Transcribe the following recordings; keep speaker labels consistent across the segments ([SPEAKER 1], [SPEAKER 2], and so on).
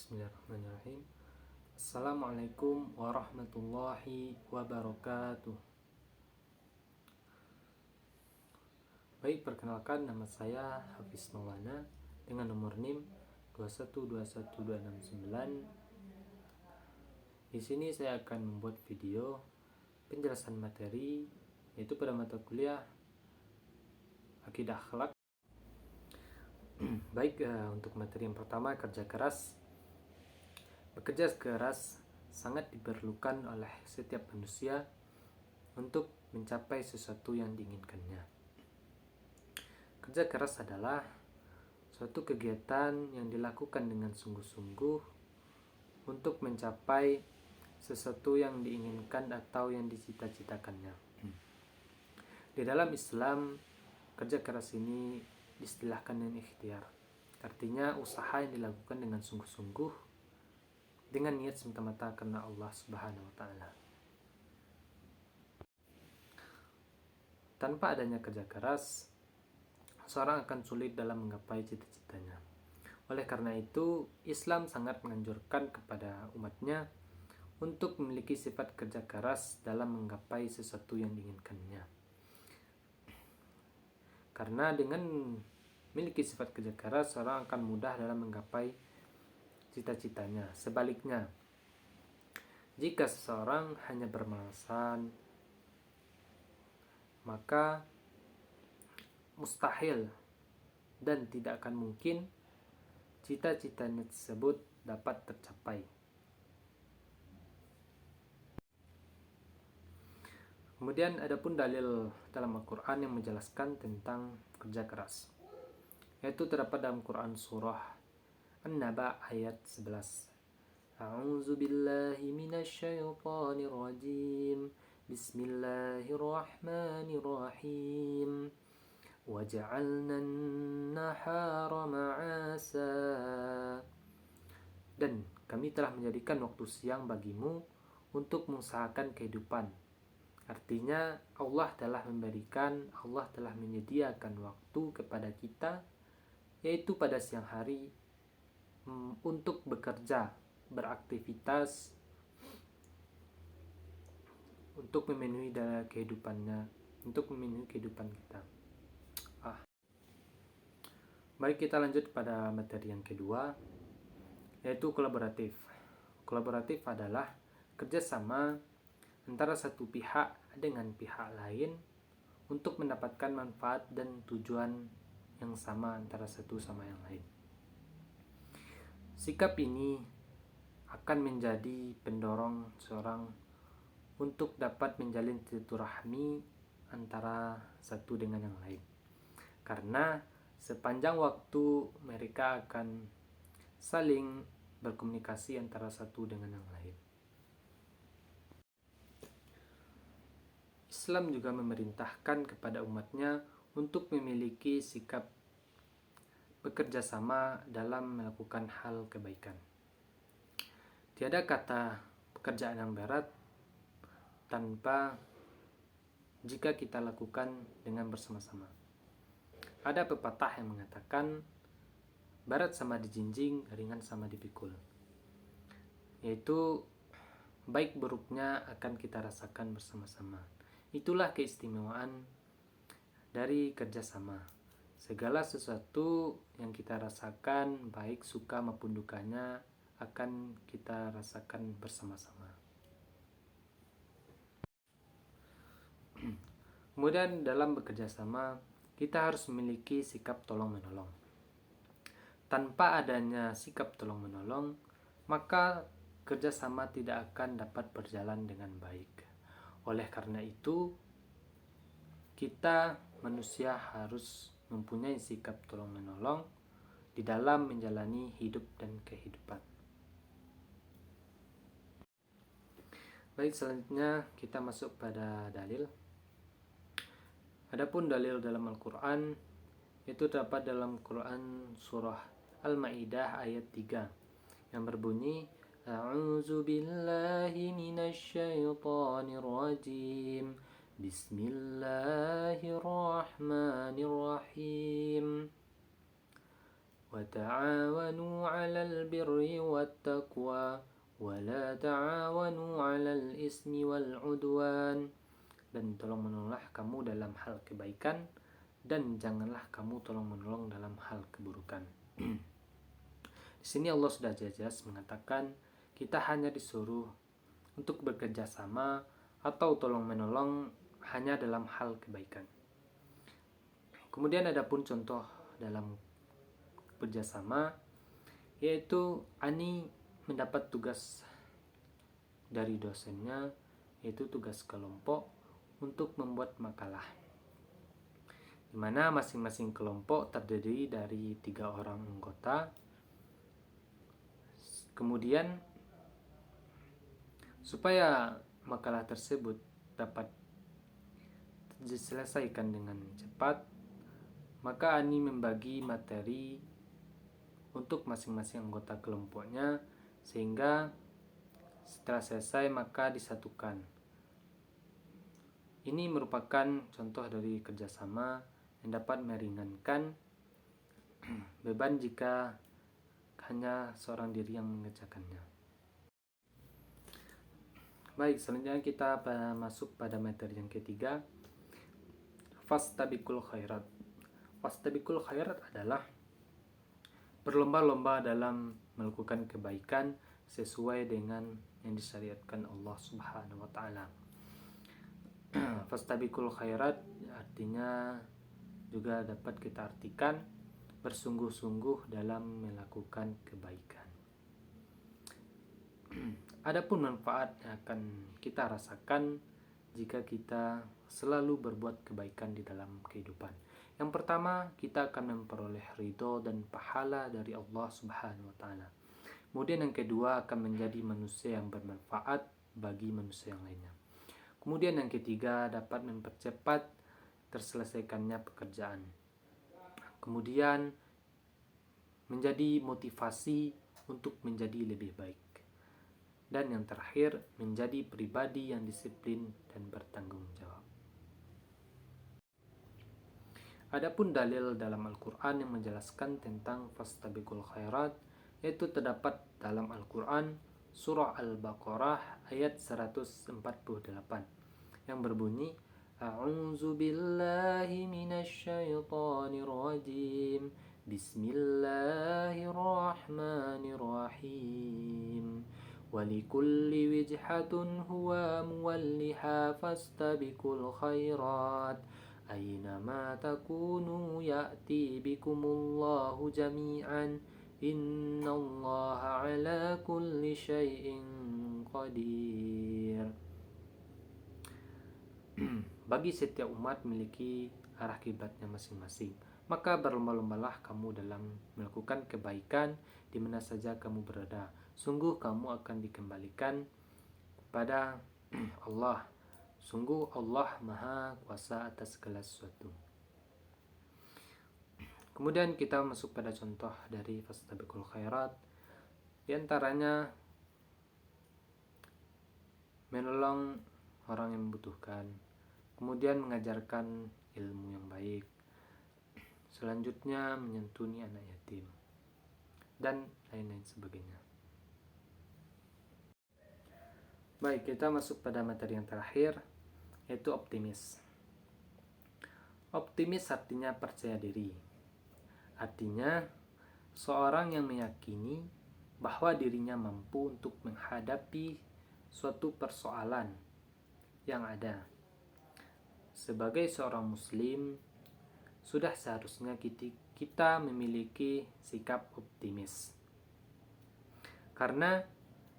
[SPEAKER 1] Bismillahirrahmanirrahim. Assalamualaikum warahmatullahi wabarakatuh. Baik, perkenalkan, nama saya Hafiz Maulana dengan nomor NIM 2121269. Di sini saya akan membuat video penjelasan materi, yaitu pada mata kuliah Akidah Akhlak. Baik, untuk materi yang pertama, kerja keras. Bekerja keras sangat diperlukan oleh setiap manusia untuk mencapai sesuatu yang diinginkannya. Kerja keras adalah suatu kegiatan yang dilakukan dengan sungguh-sungguh untuk mencapai sesuatu yang diinginkan atau yang dicita-citakannya. Di dalam Islam, kerja keras ini diistilahkan dengan ikhtiar. Artinya usaha yang dilakukan dengan sungguh-sungguh dengan niat semata-mata karena Allah Subhanahu wa taala. Tanpa adanya kerja keras, seorang akan sulit dalam menggapai cita-citanya. Oleh karena itu, Islam sangat menganjurkan kepada umatnya untuk memiliki sifat kerja keras dalam menggapai sesuatu yang diinginkannya. Karena dengan memiliki sifat kerja keras, seorang akan mudah dalam menggapai cita-citanya. Sebaliknya, jika seseorang hanya bermalasan, maka mustahil dan tidak akan mungkin cita-citanya tersebut dapat tercapai. Kemudian adapun dalil dalam Al-Quran yang menjelaskan tentang kerja keras, yaitu terdapat dalam Quran surah An-Naba ayat 11. A'udzu billahi minasyaitonir rajim. Bismillahirrahmanirrahim. Waja'alna an-nahara ma'asa. Dan kami telah menjadikan waktu siang bagimu untuk mengusahakan kehidupan. Artinya Allah telah menyediakan waktu kepada kita, yaitu pada siang hari, untuk bekerja, beraktivitas, untuk memenuhi kehidupannya, untuk memenuhi kehidupan kita. Mari kita lanjut pada materi yang kedua, yaitu kolaboratif. Kolaboratif adalah kerjasama antara satu pihak dengan pihak lain untuk mendapatkan manfaat dan tujuan yang sama antara satu sama yang lain. Sikap ini akan menjadi pendorong seorang untuk dapat menjalin silaturahmi antara satu dengan yang lain. Karena sepanjang waktu mereka akan saling berkomunikasi antara satu dengan yang lain. Islam juga memerintahkan kepada umatnya untuk memiliki sikap bekerja sama dalam melakukan hal kebaikan. Tiada kata pekerjaan yang berat tanpa jika kita lakukan dengan bersama-sama. Ada pepatah yang mengatakan berat sama dijinjing, ringan sama dipikul. Yaitu baik buruknya akan kita rasakan bersama-sama. Itulah keistimewaan dari kerjasama. Segala sesuatu yang kita rasakan, baik suka maupun dukanya, akan kita rasakan bersama-sama. Kemudian dalam bekerja sama, kita harus memiliki sikap tolong-menolong. Tanpa adanya sikap tolong-menolong, maka kerjasama tidak akan dapat berjalan dengan baik. Oleh karena itu, kita manusia harus mempunyai sikap tolong-menolong di dalam menjalani hidup dan kehidupan. Baik, selanjutnya kita masuk pada dalil. Adapun dalil dalam Al-Quran, itu terdapat dalam Quran surah Al-Ma'idah ayat 3 yang berbunyi, A'udzu billahi minasyaitonir rajim. Bismillahirrahmanirrahim. وتعاونوا على البر والتقوى ولا تعاونوا على الإثم والعدوان. Dan tolong menolonglah kamu dalam hal kebaikan, dan janganlah kamu tolong menolong dalam hal keburukan. Di sini Allah sudah jelas mengatakan kita hanya disuruh untuk bekerja sama atau tolong menolong hanya dalam hal kebaikan. Kemudian ada pun contoh dalam kerjasama, yaitu Ani mendapat tugas dari dosennya, yaitu tugas kelompok untuk membuat makalah, di mana masing-masing kelompok terdiri dari 3 orang anggota. Kemudian supaya makalah tersebut dapat diselesaikan dengan cepat, maka Ani membagi materi untuk masing-masing anggota kelompoknya, sehingga setelah selesai maka disatukan. Ini merupakan contoh dari kerjasama yang dapat meringankan beban jika hanya seorang diri yang mengerjakannya. Baik, selanjutnya kita masuk pada materi yang ketiga, fastabiqul khairat. Fastabiqul khairat adalah berlomba-lomba dalam melakukan kebaikan sesuai dengan yang disyariatkan Allah Subhanahu wa taala. Fastabiqul khairat artinya juga dapat kita artikan bersungguh-sungguh dalam melakukan kebaikan. Adapun manfaat yang akan kita rasakan jika kita selalu berbuat kebaikan di dalam kehidupan. Yang pertama, kita akan memperoleh ridho dan pahala dari Allah Subhanahu wa taala. Kemudian yang kedua, akan menjadi manusia yang bermanfaat bagi manusia yang lainnya. Kemudian yang ketiga, dapat mempercepat terselesaikannya pekerjaan. Kemudian menjadi motivasi untuk menjadi lebih baik. Dan yang terakhir, menjadi pribadi yang disiplin dan bertanggung jawab. Adapun dalil dalam Al-Quran yang menjelaskan tentang fastabiqul khairat, yaitu terdapat dalam Al-Quran surah Al-Baqarah ayat 148 yang berbunyi, A'udzu billahi minasyaitonir rajim. Bismillahirrahmanirrahim. Walikulli wijhatun huwa muwalliha fastabiqul khairat. Aynama takunu ya'ti bikumullahu jami'an. Innallaha ala kulli syai'in qadir. Bagi setiap umat memiliki arah kiblatnya masing-masing, maka berlomba-lombalah kamu dalam melakukan kebaikan di mana saja kamu berada. Sungguh kamu akan dikembalikan kepada Allah. Sungguh Allah Maha Kuasa atas segala sesuatu. Kemudian kita masuk pada contoh dari fastabiqul khairat. Di antaranya menolong orang yang membutuhkan, kemudian mengajarkan ilmu yang baik, selanjutnya menyantuni anak yatim, dan lain-lain sebagainya. Baik, kita masuk pada materi yang terakhir, yaitu optimis. Optimis artinya percaya diri. Artinya seorang yang meyakini bahwa dirinya mampu untuk menghadapi suatu persoalan yang ada. Sebagai seorang muslim, sudah seharusnya kita memiliki sikap optimis. Karena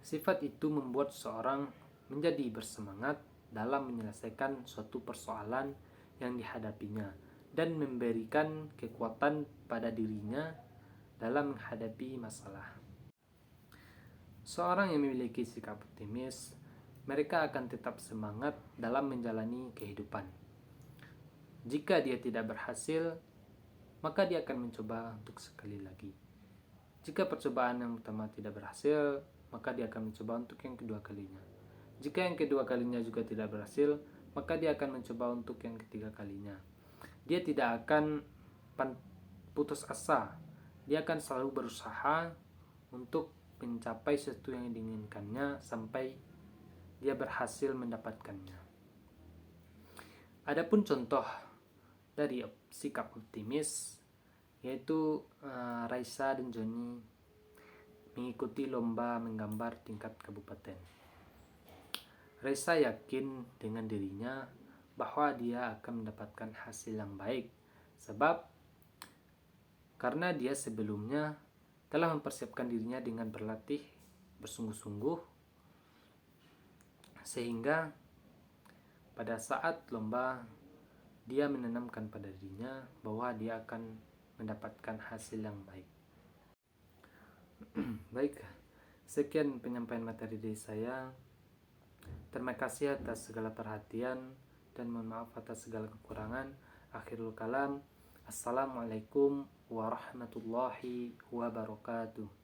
[SPEAKER 1] sifat itu membuat seorang menjadi bersemangat dalam menyelesaikan suatu persoalan yang dihadapinya dan memberikan kekuatan pada dirinya dalam menghadapi masalah. Seorang yang memiliki sikap optimis, mereka akan tetap semangat dalam menjalani kehidupan. Jika dia tidak berhasil, maka dia akan mencoba untuk sekali lagi. Jika percobaan yang pertama tidak berhasil, maka dia akan mencoba untuk yang kedua kalinya. Jika yang kedua kalinya juga tidak berhasil, maka dia akan mencoba untuk yang ketiga kalinya. Dia tidak akan putus asa dia akan selalu berusaha untuk mencapai sesuatu yang diinginkannya sampai dia berhasil mendapatkannya. Adapun contoh dari sikap optimis yaitu Raisa dan Joni mengikuti lomba menggambar tingkat kabupaten. Raisa yakin dengan dirinya bahwa dia akan mendapatkan hasil yang baik sebab karena dia sebelumnya telah mempersiapkan dirinya dengan berlatih bersungguh-sungguh sehingga pada saat lomba dia menanamkan pada dirinya bahwa dia akan mendapatkan hasil yang baik. Baik, sekian penyampaian materi dari saya. Terima kasih atas segala perhatian dan mohon maaf atas segala kekurangan. Akhirul kalam. Assalamualaikum warahmatullahi wabarakatuh.